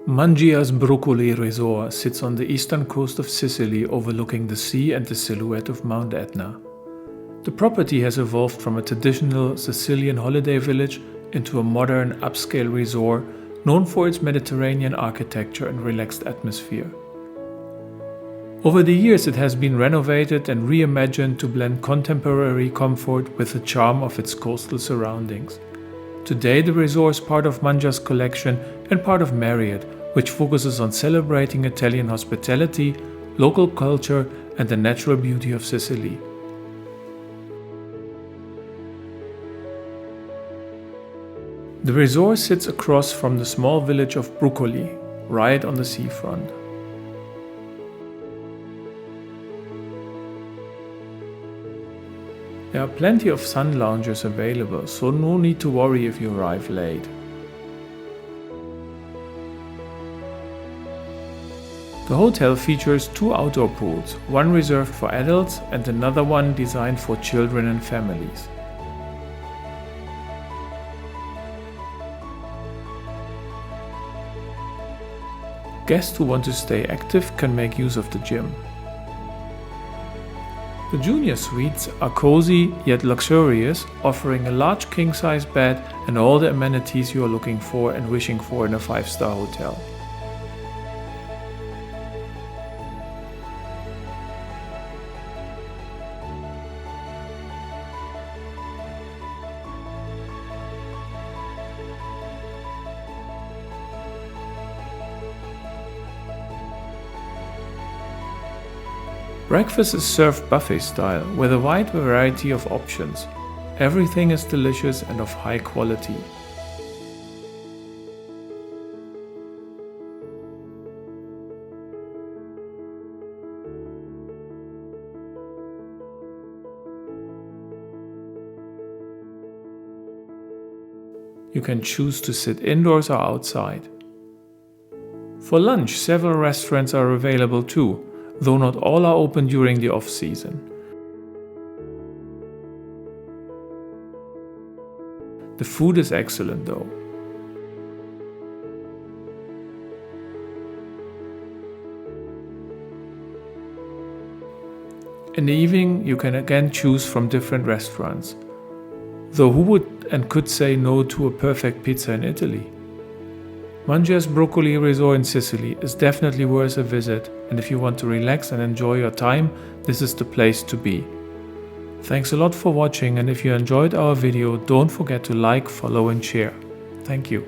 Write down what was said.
Mangia's Brucoli resort sits on the eastern coast of Sicily, overlooking the sea and the silhouette of Mount Etna. The property has evolved from a traditional Sicilian holiday village into a modern, upscale resort known for its Mediterranean architecture and relaxed atmosphere. Over the years, it has been renovated and reimagined to blend contemporary comfort with the charm of its coastal surroundings. Today, the resort is part of Mangia's collection and part of Marriott, which focuses on celebrating Italian hospitality, local culture, and the natural beauty of Sicily. The resort sits across from the small village of Brucoli, right on the seafront. There are plenty of sun lounges available, so no need to worry if you arrive late. The hotel features 2 outdoor pools, one reserved for adults and another one designed for children and families. Guests who want to stay active can make use of the gym. The junior suites are cozy yet luxurious, offering a large king-size bed and all the amenities you are looking for and wishing for in a 5-star hotel. Breakfast is served buffet style with a wide variety of options. Everything is delicious and of high quality. You can choose to sit indoors or outside. For lunch, several restaurants are available too, though not all are open during the off-season. The food is excellent though. In the evening, you can again choose from different restaurants. Though who would and could say no to a perfect pizza in Italy? Mangia's Brucoli resort in Sicily is definitely worth a visit, and if you want to relax and enjoy your time, this is the place to be. Thanks a lot for watching, and if you enjoyed our video, don't forget to like, follow and share. Thank you.